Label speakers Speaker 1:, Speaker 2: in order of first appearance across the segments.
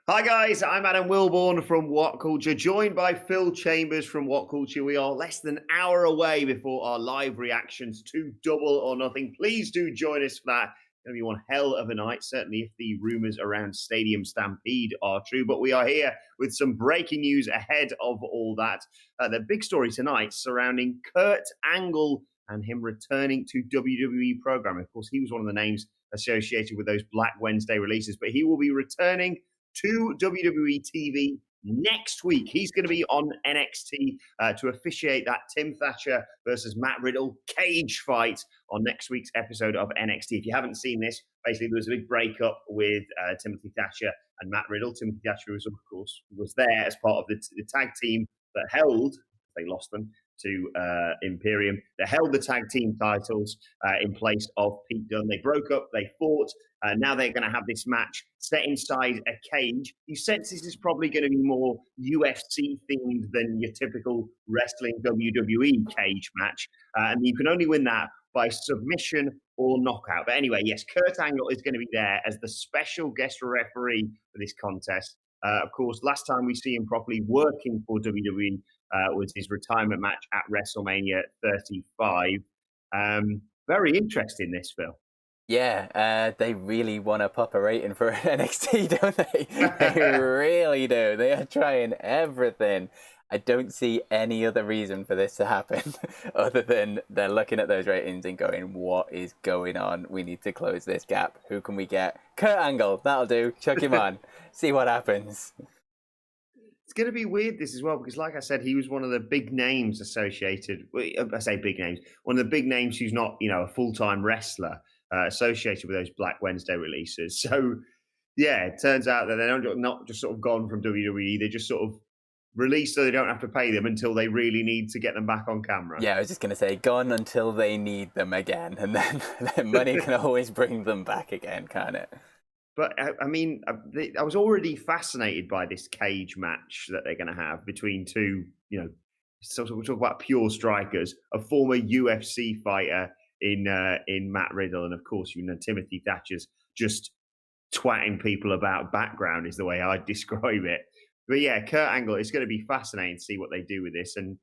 Speaker 1: Hi guys, I'm Adam Wilborn from What Culture, joined by Phil Chambers from What Culture. We are less than an hour away before our live reactions to Double or Nothing. Please do join us for that. It's going to be one hell of a night, certainly if the rumours around Stadium Stampede are true. But we are here with some breaking news ahead of all that. The big story tonight surrounding Kurt Angle and him returning to WWE programming. Of course, he was one of the names associated with those Black Wednesday releases, but he will be returning to WWE TV next week. He's going to be on NXT to officiate that Tim Thatcher versus Matt Riddle cage fight on next week's episode of NXT. If you haven't seen this, basically there was a big breakup with Timothy Thatcher and Matt Riddle. Timothy Thatcher was, of course, was there as part of the tag team that held. They lost them to Imperium. They held the tag team titles in place of Pete Dunne. They broke up, they fought. Now they're going to have this match set inside a cage. You sense this is probably going to be more UFC themed than your typical wrestling WWE cage match. And you can only win that by submission or knockout. But anyway, yes, Kurt Angle is going to be there as the special guest referee for this contest. Of course, last time we see him properly working for WWE was his retirement match at WrestleMania 35. Very interesting, this, Phil.
Speaker 2: Yeah, they really want to pop a rating for NXT, don't they? They really do. They are trying everything. I don't see any other reason for this to happen other than they're looking at those ratings and going, what is going on? We need to close this gap. Who can we get? Kurt Angle, that'll do. Chuck him on. See what happens.
Speaker 1: It's going to be weird, this as well, because like I said, he was one of the big names associated. I say big names. One of the big names who's not, a full-time wrestler associated with those Black Wednesday releases. So, yeah, it turns out that they're not just sort of gone from WWE. They just sort of released so they don't have to pay them until they really need to get them back on camera.
Speaker 2: Yeah, I was just going to say, gone until they need them again. And then money can always bring them back again, can't it?
Speaker 1: But I mean, I was already fascinated by this cage match that they're going to have between two, so we'll talk about pure strikers, a former UFC fighter in Matt Riddle, and of course, Timothy Thatcher's just twatting people about background is the way I'd describe it. But yeah, Kurt Angle, it's going to be fascinating to see what they do with this, and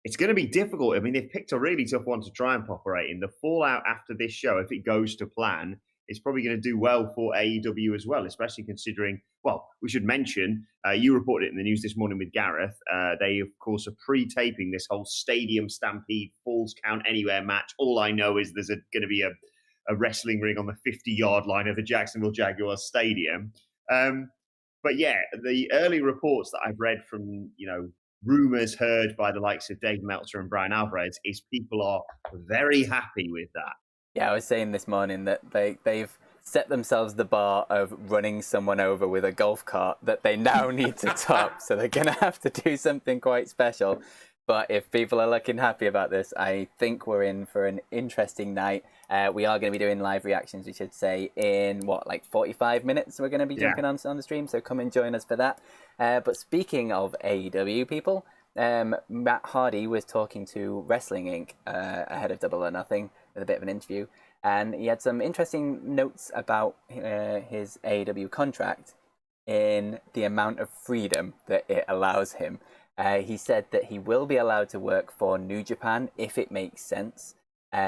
Speaker 1: it's going to be difficult. I mean, they've picked a really tough one to try and operate in. The fallout after this show, if it goes to plan, it's probably going to do well for AEW as well, especially considering, well, we should mention, you reported it in the news this morning with Gareth. They, of course, are pre-taping this whole Stadium Stampede Falls Count Anywhere match. All I know is there's going to be a wrestling ring on the 50-yard line of the Jacksonville Jaguars Stadium. But yeah, the early reports that I've read from, rumors heard by the likes of Dave Meltzer and Brian Alvarez is people are very happy with that.
Speaker 2: Yeah, I was saying this morning that they've set themselves the bar of running someone over with a golf cart that they now need to top. So they're going to have to do something quite special. But if people are looking happy about this, I think we're in for an interesting night. We are going to be doing live reactions, we should say, in 45 minutes we're going to be jumping on the stream. So come and join us for that. But speaking of AEW people, Matt Hardy was talking to Wrestling Inc. Ahead of Double or Nothing with a bit of an interview, and he had some interesting notes about his AEW contract in the amount of freedom that it allows him. He said that he will be allowed to work for New Japan if it makes sense.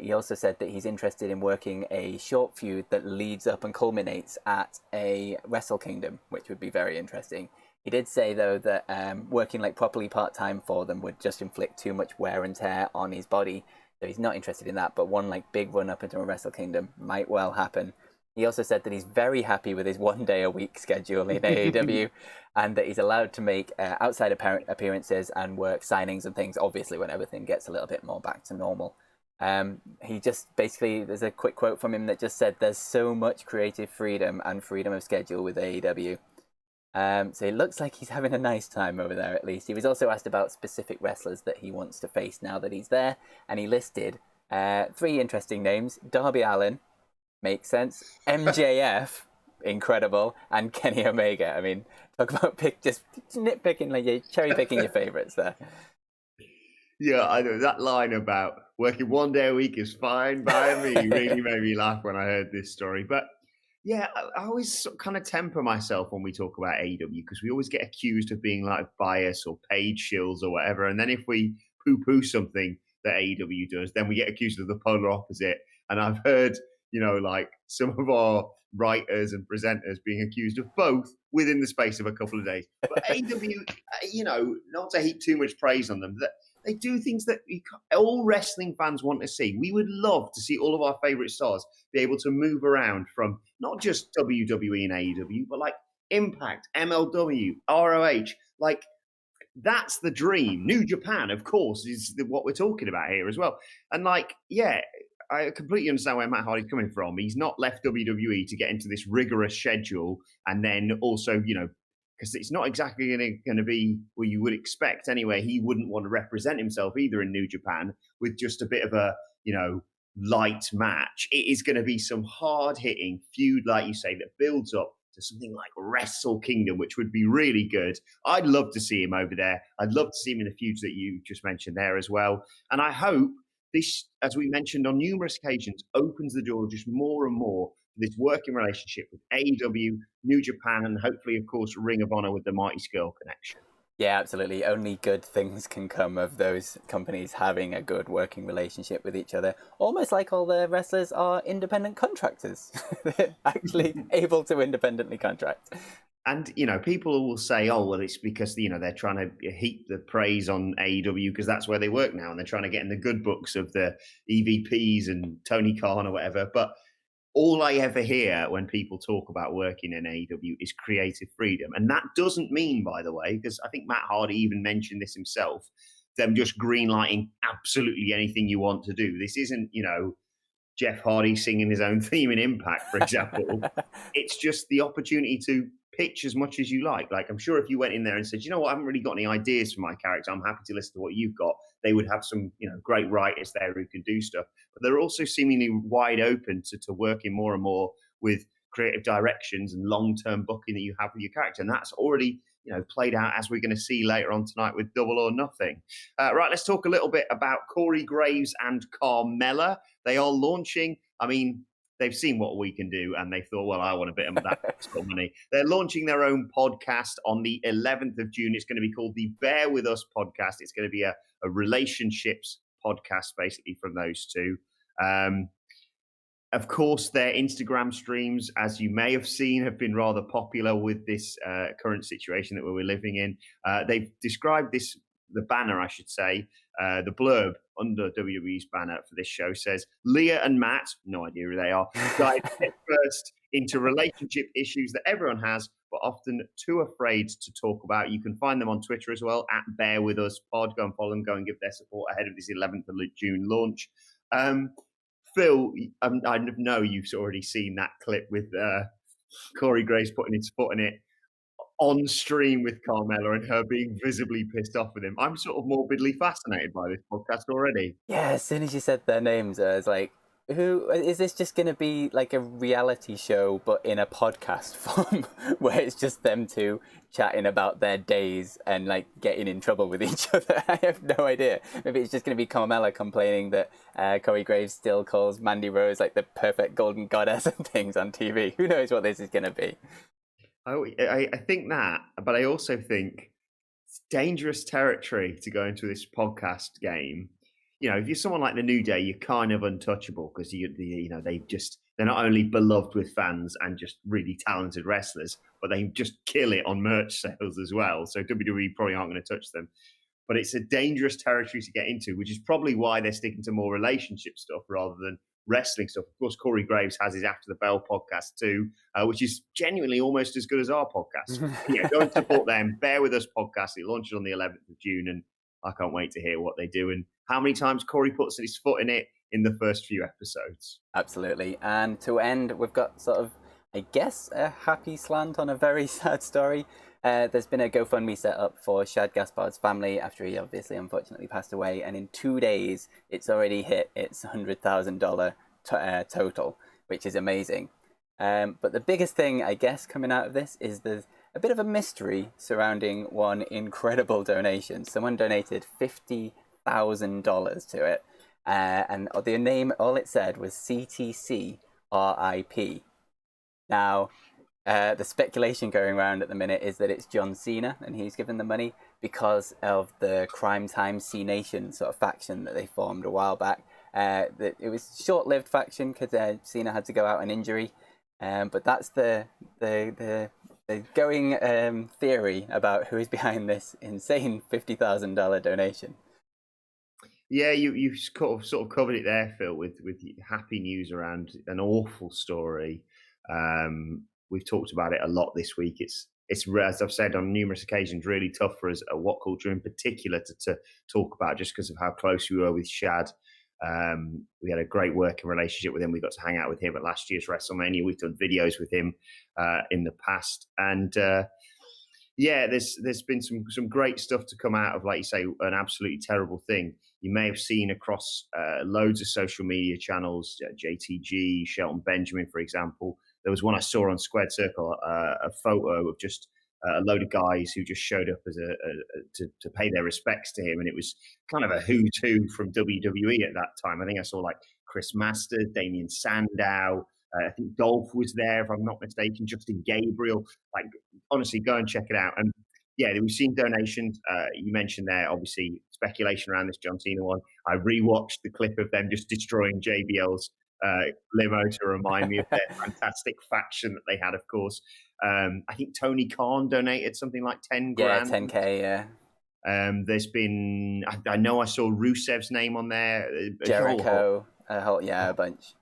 Speaker 2: He also said that he's interested in working a short feud that leads up and culminates at a Wrestle Kingdom, which would be very interesting. He did say, though, that working properly part-time for them would just inflict too much wear and tear on his body. So he's not interested in that, but one big run up into a Wrestle Kingdom might well happen. He also said that he's very happy with his 1 day a week schedule in AEW and that he's allowed to make outside appearances and work signings and things, obviously when everything gets a little bit more back to normal. He just basically, there's a quick quote from him that just said, there's so much creative freedom and freedom of schedule with AEW. So it looks like he's having a nice time over there, at least. He was also asked about specific wrestlers that he wants to face now that he's there, and he listed 3 interesting names. Darby Allin, makes sense. MJF, incredible, and Kenny Omega. I mean, talk about just nitpicking, cherry-picking your favourites there.
Speaker 1: Yeah, I know that line about working 1 day a week is fine by me really made me laugh when I heard this story. But Yeah, I always kind of temper myself when we talk about AEW because we always get accused of being like bias or paid shills or whatever. And then if we poo poo something that AEW does, then we get accused of the polar opposite. And I've heard, like some of our writers and presenters being accused of both within the space of a couple of days. But AEW, not to heap too much praise on them, that they do things that all wrestling fans want to see. We would love to see all of our favorite stars be able to move around from not just WWE and AEW, but like Impact, MLW, ROH. Like that's the dream. New Japan, of course, is what we're talking about here as well. And like, yeah, I completely understand where Matt Hardy's coming from. He's not left WWE to get into this rigorous schedule, and then also, because it's not exactly going to be what you would expect anyway. He wouldn't want to represent himself either in New Japan with just a bit of a, light match. It is going to be some hard hitting feud, like you say, that builds up to something like Wrestle Kingdom, which would be really good. I'd love to see him over there. I'd love to see him in the feuds that you just mentioned there as well. And I hope this, as we mentioned on numerous occasions, opens the door just more and more for this working relationship with AEW, New Japan, and hopefully, of course, Ring of Honor with the Mighty Skull connection.
Speaker 2: Yeah, absolutely. Only good things can come of those companies having a good working relationship with each other. Almost like all the wrestlers are independent contractors. They're actually able to independently contract.
Speaker 1: And people will say, "Oh, well, it's because they're trying to heap the praise on AEW because that's where they work now, and they're trying to get in the good books of the EVPs and Tony Khan or whatever." But all I ever hear when people talk about working in AEW is creative freedom. And that doesn't mean, by the way, because I think Matt Hardy even mentioned this himself, them just greenlighting absolutely anything you want to do. This isn't, Jeff Hardy singing his own theme in Impact, for example. It's just the opportunity to pitch as much as you like. Like, I'm sure if you went in there and said, what, I haven't really got any ideas for my character, I'm happy to listen to what you've got, they would have some, great writers there who can do stuff. But they're also seemingly wide open to working more and more with creative directions and long-term booking that you have with your character. And that's already, played out as we're going to see later on tonight with Double or Nothing. Right, let's talk a little bit about Corey Graves and Carmella. They are launching. I mean, they've seen what we can do and they thought, well, I want a bit of that extra money. They're launching their own podcast on the 11th of June. It's going to be called the Bear With Us podcast. It's going to be a relationships podcast, basically, from those two. Of course, their Instagram streams, as you may have seen, have been rather popular with this current situation that we're living in. They've described the banner, I should say, the blurb under WWE's banner for this show says, Leah and Matt, no idea who they are, dive first into relationship issues that everyone has, but often too afraid to talk about. You can find them on Twitter as well, at Bear With Us Pod. Go and follow them, go and give their support ahead of this 11th of June launch. Phil, I know you've already seen that clip with Corey Graves putting his foot in it on stream with Carmella and her being visibly pissed off with him. I'm sort of morbidly fascinated by this podcast already.
Speaker 2: Yeah, as soon as you said their names, I was like, who is this just going to be like a reality show but in a podcast form where it's just them two chatting about their days and like getting in trouble with each other? I have no idea. Maybe it's just going to be Carmella complaining that Corey Graves still calls Mandy Rose like the perfect golden goddess and things on TV. Who knows what this is going to be?
Speaker 1: I think that, but I also think it's dangerous territory to go into this podcast game. If you're someone like the New Day, you're kind of untouchable because they're not only beloved with fans and just really talented wrestlers, but they just kill it on merch sales as well. So WWE probably aren't going to touch them. But it's a dangerous territory to get into, which is probably why they're sticking to more relationship stuff rather than wrestling stuff. Of course, Corey Graves has his After the Bell podcast too, which is genuinely almost as good as our podcast. Go and support them. Bear With Us podcast. It launches on the 11th of June, and I can't wait to hear what they do and how many times Corey puts his foot in it in the first few episodes.
Speaker 2: Absolutely. And to end, we've got sort of, I guess, a happy slant on a very sad story. There's been a GoFundMe set up for Shad Gaspard's family after he obviously unfortunately passed away, and in 2 days it's already hit its $100,000 total, which is amazing. But the biggest thing, I guess, coming out of this is there's a bit of a mystery surrounding one incredible donation. Someone donated $50,000 to it, and the name, all it said was CTC RIP. Now, the speculation going around at the minute is that it's John Cena and he's given the money because of the Crime Time C Nation sort of faction that they formed a while back. It was a short-lived faction because Cena had to go out on injury, but that's the going theory about who is behind this insane $50,000 donation.
Speaker 1: Yeah, you sort of covered it there, Phil, with happy news around an awful story. We've talked about it a lot this week. It's as I've said on numerous occasions, really tough for us at What Culture in particular to talk about, just because of how close we were with Shad. We had a great working relationship with him. We got to hang out with him at last year's WrestleMania. We've done videos with him in the past, and yeah, there's been some great stuff to come out of, like you say, an absolutely terrible thing. You may have seen across loads of social media channels, JTG, Shelton Benjamin, for example. There was one I saw on Squared Circle, a photo of just a load of guys who just showed up as to pay their respects to him, and it was kind of a who's who from WWE at that time. I think I saw like Chris Masters, Damien Sandow. I think Dolph was there, if I'm not mistaken. Justin Gabriel. Like, honestly, go and check it out. And yeah, we've seen donations. You mentioned there, obviously, speculation around this John Cena one. I rewatched the clip of them just destroying JBL's limo to remind me of their fantastic faction that they had, of course. I think Tony Khan donated something like 10 grand.
Speaker 2: Yeah, 10K, yeah.
Speaker 1: There's been, I know I saw Rusev's name on there.
Speaker 2: Jericho, a bunch.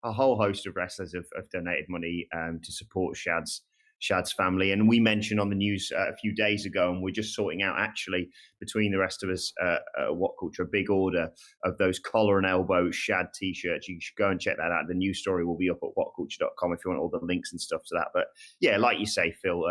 Speaker 1: A whole host of wrestlers have donated money to support Shad's family. And we mentioned on the news a few days ago, and we're just sorting out actually between the rest of us What Culture, a big order of those collar and elbow Shad t-shirts. You should go and check that out. The news story will be up at whatculture.com if you want all the links and stuff to that. But yeah, like you say, Phil,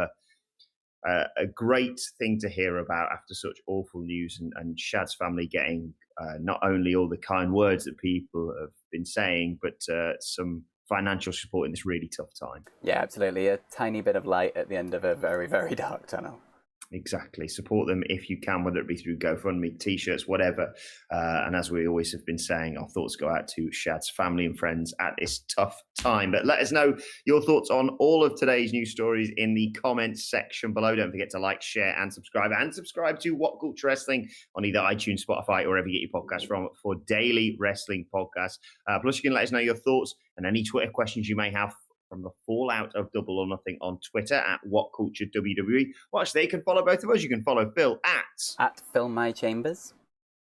Speaker 1: a great thing to hear about after such awful news, and Shad's family getting not only all the kind words that people have been saying, but some financial support in this really tough time.
Speaker 2: Yeah, absolutely. A tiny bit of light at the end of a very, very dark tunnel.
Speaker 1: Exactly. Support them if you can, whether it be through GoFundMe, t-shirts, whatever. And as we always have been saying, our thoughts go out to Shad's family and friends at this tough time. But let us know your thoughts on all of today's news stories in the comments section below. Don't forget to like, share, and subscribe. And subscribe to What Culture Wrestling on either iTunes, Spotify, or wherever you get your podcasts from for daily wrestling podcasts. Plus, you can let us know your thoughts and any Twitter questions you may have from the fallout of Double or Nothing on Twitter at What Culture WWE. Well, actually, they can follow both of us. You can follow Phil
Speaker 2: at Phil My Chambers.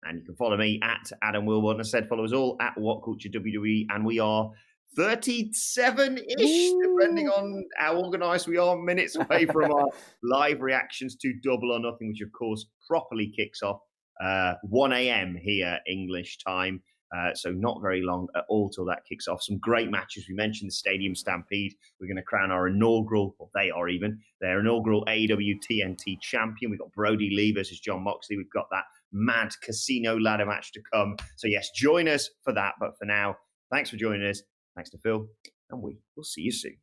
Speaker 1: And you can follow me at Adam Wilborn. And I said, follow us all at What Culture WWE. And we are 37-ish, depending on how organised we are, minutes away from our live reactions to Double or Nothing, which, of course, properly kicks off 1 a.m. here, English time. So not very long at all till that kicks off. Some great matches. We mentioned the Stadium Stampede. We're going to crown our inaugural, or they are even, their inaugural AEW TNT champion. We've got Brody Lee versus John Moxley. We've got that mad casino ladder match to come. So yes, join us for that. But for now, thanks for joining us. Thanks to Phil, and we will see you soon.